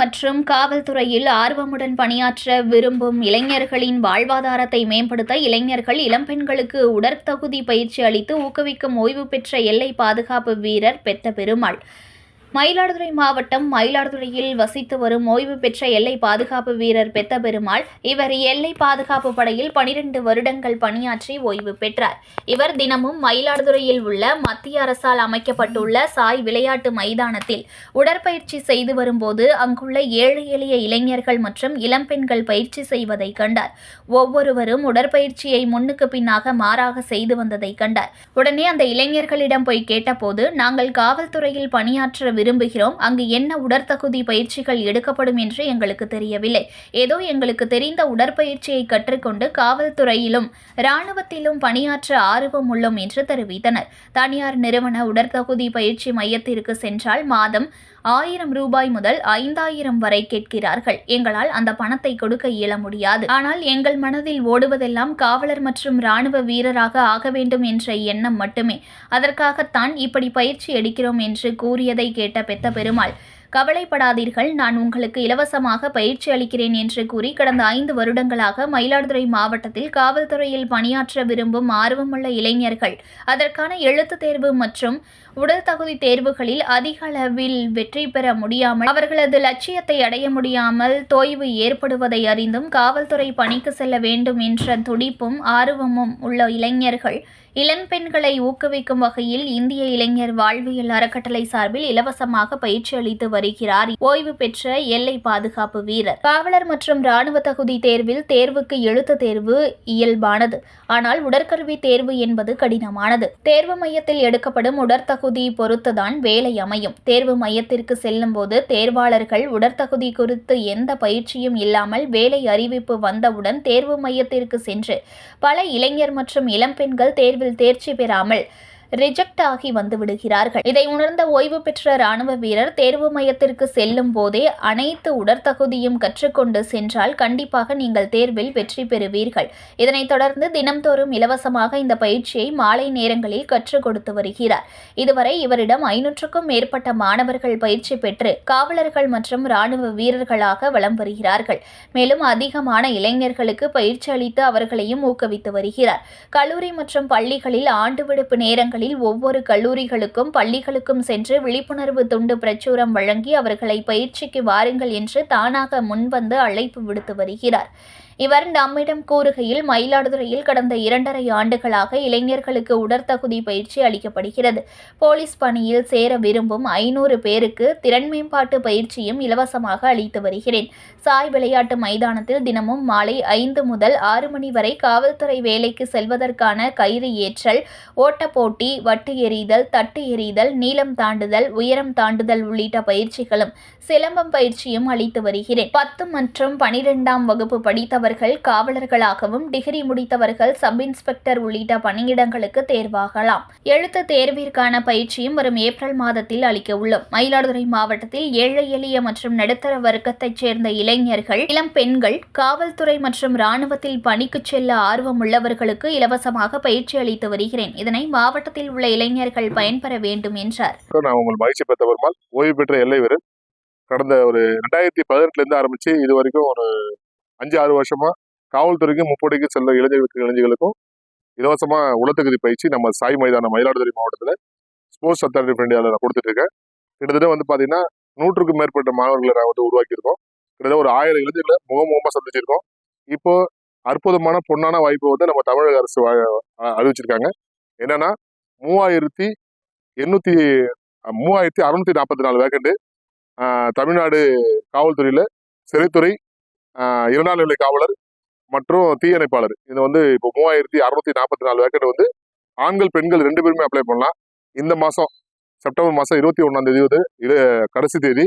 மற்றும் காவல்துறையில் ஆர்வமுடன் பணியாற்ற விரும்பும் இளைஞர்களின் வாழ்வாதாரத்தை மேம்படுத்த இளைஞர்கள், இளம்பெண்களுக்கு உடற்தகுதி பயிற்சி அளித்து ஊக்குவிக்கும் ஓய்வு பெற்ற எல்லை பாதுகாப்பு வீரர் பெத்த பெருமாள். மயிலாடுதுறை மாவட்டம் மயிலாடுதுறையில் வசித்து வரும் ஓய்வு பெற்ற எல்லை பாதுகாப்பு வீரர் பெத்த பெருமாள். இவர் எல்லை பாதுகாப்பு படையில் 12 வருடங்கள் பணியாற்றி ஓய்வு பெற்றார். இவர் தினமும் மயிலாடுதுறையில் உள்ள மத்திய அரசால் அமைக்கப்பட்டுள்ள சாய் விளையாட்டு மைதானத்தில் உடற்பயிற்சி செய்து வரும்போது அங்குள்ள ஏழை எளிய இளைஞர்கள் மற்றும் இளம்பெண்கள் பயிற்சி செய்வதை கண்டார். ஒவ்வொருவரும் உடற்பயிற்சியை முன்னுக்கு பின்னாக மாறாக செய்து வந்ததை கண்டார். உடனே அந்த இளைஞர்களிடம் போய் கேட்டபோது, நாங்கள் காவல்துறையில் பணியாற்ற விரும்புகிறோம். அங்கு என்ன உடற்தகுதி பயிற்சிகள் எடுக்கப்படும் என்று எங்களுக்கு தெரியவில்லை. ஏதோ எங்களுக்கு தெரிந்த உடற்பயிற்சியை கற்றுக்கொண்டு காவல்துறையிலும் இராணுவத்திலும் பணியாற்ற ஆர்வம் உள்ளோம் என்று தெரிவித்தனர். தனியார் நிறுவன உடற்தகுதி பயிற்சி மையத்திற்கு சென்றால் மாதம் 1000 ரூபாய் முதல் 5000 வரை கேட்கிறார்கள். எங்களால் அந்த பணத்தை கொடுக்க இயல முடியாது. ஆனால் எங்கள் மனதில் ஓடுவதெல்லாம் காவலர் மற்றும் இராணுவ வீரராக ஆக வேண்டும் என்ற எண்ணம் மட்டுமே. அதற்காகத்தான் இப்படி பயிற்சி எடுக்கிறோம் என்று கூறியதை கேட்ட பெத்த பெருமாள், கவலைப்படாதீர்கள், நான் உங்களுக்கு இலவசமாக பயிற்சி அளிக்கிறேன் என்று கூறி கடந்த 5 வருடங்களாக மயிலாடுதுறை மாவட்டத்தில் காவல்துறையில் பணியாற்ற விரும்பும் ஆர்வமுள்ள இளைஞர்கள் அதற்கான எழுத்துத் தேர்வு மற்றும் உடல் தகுதி தேர்வுகளில் அதிக அளவில் வெற்றி பெற முடியாமல், அவர்களது லட்சியத்தை அடைய முடியாமல் தொய்வு ஏற்படுவதை அறிந்தும் காவல்துறை பணிக்கு செல்ல வேண்டும் என்ற துடிப்பும் ஆர்வமும் உள்ள இளைஞர்கள், இளம்பெண்களை ஊக்குவிக்கும் வகையில் இந்திய இளைஞர் வாழ்வியல் அறக்கட்டளை சார்பில் இலவசமாக பயிற்சி அளித்து வருகிறார் ஓய்வு பெற்ற எல்லை பாதுகாப்பு வீரர். காவலர் மற்றும் இராணுவ தகுதி தேர்வில் தேர்வுக்கு எழுத்து தேர்வு இயல்பானது. ஆனால் உடற்கல்வி தேர்வு என்பது கடினமானது. தேர்வு மையத்தில் எடுக்கப்படும் உடற்தகுதி பொறுத்துதான் வேலை அமையும். தேர்வு மையத்திற்கு செல்லும் போது தேர்வாளர்கள் உடற்தகுதி குறித்து எந்த பயிற்சியும் இல்லாமல் வேலை அறிவிப்பு வந்தவுடன் தேர்வு மையத்திற்கு சென்று பல இளைஞர் மற்றும் இளம்பெண்கள் தேர்வில் தேர்ச்சி பெறாமல் ரிஜெக்ட் ஆகி வந்து விடுகிறார்கள். இதை உணர்ந்த ஓய்வு பெற்ற இராணுவ வீரர் தேர்வு மையத்திற்கு செல்லும் போதே அனைத்து உடற்தகுதியும் கற்றுக்கொண்டு சென்றால் கண்டிப்பாக நீங்கள் தேர்வில் வெற்றி பெறுவீர்கள். இதனைத் தொடர்ந்து தினம்தோறும் இலவசமாக இந்த பயிற்சியை மாலை நேரங்களில் கற்றுக் கொடுத்து வருகிறார். இதுவரை இவரிடம் 500க்கும் மேற்பட்ட மாணவர்கள் பயிற்சி பெற்று காவலர்கள் மற்றும் இராணுவ வீரர்களாக வலம் வருகிறார்கள். மேலும் அதிகமான இளைஞர்களுக்கு பயிற்சி அளித்து அவர்களையும் ஊக்குவித்து வருகிறார். கல்லூரி மற்றும் பள்ளிகளில் ஆண்டு விடுப்பு நேரங்களில் ஒவ்வொரு கல்லூரிகளுக்கும் பள்ளிகளுக்கும் சென்று விழிப்புணர்வு துண்டு பிரச்சுரம் வழங்கி அவர்களை பயிற்சிக்கு வாருங்கள் என்று தானாக முன்வந்து அழைப்பு விடுத்து வருகிறார். இவர் நம்மிடம் கூறுகையில், மயிலாடுதுறையில் கடந்த 2.5 ஆண்டுகளாக இளைஞர்களுக்கு உடற்தகுதி பயிற்சி அளிக்கப்படுகிறது. போலீஸ் பணியில் சேர விரும்பும் 500 பேருக்கு திறன் மேம்பாட்டு பயிற்சியும் இலவசமாக அளித்து வருகிறேன். சாய் விளையாட்டு மைதானத்தில் தினமும் மாலை 5 முதல் 6 மணி வரை காவல்துறை வேலைக்கு செல்வதற்கான கயிறு ஏற்றல், ஓட்டப் போட்டி, வட்டு எறிதல், தட்டு எறிதல், நீளம் தாண்டுதல், உயரம் தாண்டுதல் உள்ளிட்ட பயிற்சிகளும் சிலம்பம் பயிற்சியும் அளித்து வருகிறேன். 10 மற்றும் 12ஆம் வகுப்பு படித்தவர்கள் காவலர்களாகவும், டிகிரி முடித்தவர்கள் சப் இன்ஸ்பெக்டர் உள்ளிட்ட பணியிடங்களுக்கு தேர்வாகலாம். எழுத்து தேர்விற்கான பயிற்சியும் வரும் ஏப்ரல் மாதத்தில் அளிக்க உள்ளோம். மயிலாடுதுறை மாவட்டத்தில் ஏழை எளிய மற்றும் நடுத்தர வர்க்கத்தைச் சேர்ந்த இளைஞர்கள், இளம் பெண்கள் காவல்துறை மற்றும் இராணுவத்தில் பணிக்கு செல்ல ஆர்வம் உள்ளவர்களுக்கு இலவசமாக பயிற்சி அளித்து வருகிறேன். இதனை மாவட்டத்தில் உள்ள இளைஞர்கள் பயன்பெற வேண்டும் என்றார். நான் உங்கள் மகிழ்ச்சி பெத்த பெருமாள், ஓய்வு பெற்ற எல்லை வீரர். கடந்த ஒரு 2018 ஆரம்பிச்சு இது வரைக்கும் ஒரு 5-6 வருஷமா காவல்துறைக்கும் முப்படைக்கு செல்ல இளைஞர்களுக்கும் இலவசமா உடற்தகுதி பயிற்சி நம்ம சாய் மைதானம் மயிலாடுதுறை மாவட்டத்தில் ஸ்போர்ட்ஸ் அத்தாரிட்டி ஆஃப் இந்தியாவில் நான் கொடுத்துட்டு இருக்கேன். கிட்டத்தட்ட பார்த்தீங்கன்னா 100க்கும் மேற்பட்ட மாணவர்களை நான் உருவாக்கியிருக்கோம். கிட்டத்தட்ட ஒரு 1000 இளைஞர்களை முகமுகமாக சந்திச்சிருக்கோம். இப்போ அற்புதமான பொன்னான வாய்ப்பு நம்ம தமிழக அரசு அறிவிச்சிருக்காங்க. என்னன்னா 3644 வேக்கண்ட் தமிழ்நாடு காவல்துறையில சிறைத்துறை, 2ஆம் நிலை காவலர் மற்றும் தீயணைப்பாளர். இது இப்போ 3644 வேக்கண்ட் ஆண்கள் பெண்கள் 2 பேருமே அப்ளை பண்ணலாம். இந்த மாசம் செப்டம்பர் மாசம் 21ஆம் தேதி கடைசி தேதி.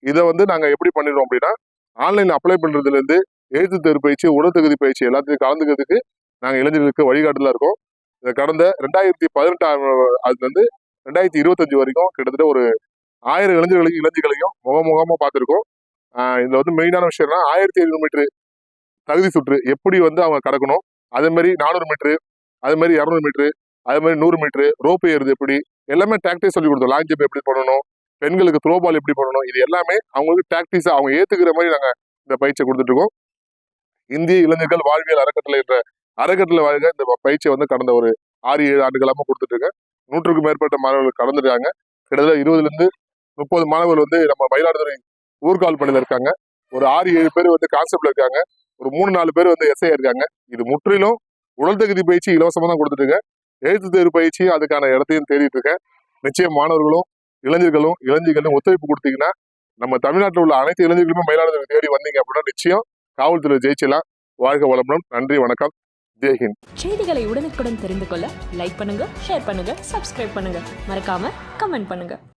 இதை நாங்க எப்படி பண்ணிடுறோம் அப்படின்னா, ஆன்லைன்ல அப்ளை பண்றதுல இருந்து எழுத்து தேர்வு பயிற்சி, உடற்தகுதி பயிற்சி எல்லாத்தையும் கலந்துக்கிறதுக்கு நாங்க இளைஞர்களுக்கு வழிகாட்டுதலா இருக்கோம். இதை கடந்த 2018 2025 வரைக்கும் கிட்டத்தட்ட ஒரு 1000 இளைஞர்களையும் முகமுகமா பார்த்துருக்கோம். இதுல மெயினான விஷயம்னா 1500 மீட்டர் தகுதி சுற்று எப்படி அவங்க கடக்கணும், அதே மாதிரி 400 மீட்டரு, அதே மாதிரி 200 மீட்டரு, அதே மாதிரி 100 மீட்டரு ரோப் ஏறுது எப்படி, எல்லாமே டாக்டே சொல்லி கொடுத்தோம். லாங் ஜம்ப் எப்படி பண்ணணும், பெண்களுக்கு த்ரோ பால் எப்படி பண்ணணும், இது எல்லாமே அவங்களுக்கு டாக்டிஸா அவங்க ஏத்துக்கிற மாதிரி நாங்க இந்த பயிற்சியை கொடுத்துட்டு இருக்கோம். இந்திய இளைஞர்கள் வாழ்வியல் அறக்கட்டளை என்ற அறக்கட்டளை வாழ்க இந்த பயிற்சியை வந்து கடந்த ஒரு 6-7 ஆண்டுகளாக கொடுத்துட்டு இருக்கேன். 100க்கும் மேற்பட்ட மாணவர்கள் கலந்துருக்காங்க. கிட்டத்தட்ட 20-30 மாணவர்கள் வந்து நம்ம மயிலாடுதுறை ஊர்கால் பணியில இருக்காங்க. ஒரு 6-7 பேர் வந்து கான்செப்ட்ல இருக்காங்க. ஒரு 3-4 பேர் வந்து எஸ்ஐ இருக்காங்க. இது முற்றிலும் உடல் தகுதி பயிற்சி இலவசமா தான் கொடுத்துட்டு இருக்கேன். எழுத்து தேர்வு பயிற்சி அதுக்கான இடத்தையும் தேடிட்டு இருக்கேன். நிச்சயம் மாணவர்களும் இளைஞர்களும் ஒத்துழைப்பு கொடுத்தீங்கன்னா நம்ம தமிழ்நாட்டில் உள்ள அனைத்து இளைஞர்களுமே மயிலாடுதுறை தேடி வந்தீங்க அப்படின்னா நிச்சயம் காவல்துறை ஜெயிச்சலாம். வாழ்க வளமுடன். நன்றி, வணக்கம், ஜெய்ஹிந்த். செய்திகளை உடனுக்குடன் தெரிந்து கொள்ள லைக் பண்ணுங்க, ஷேர் பண்ணுங்க, சப்ஸ்கிரைப் பண்ணுங்க, மறக்காம கமெண்ட் பண்ணுங்க.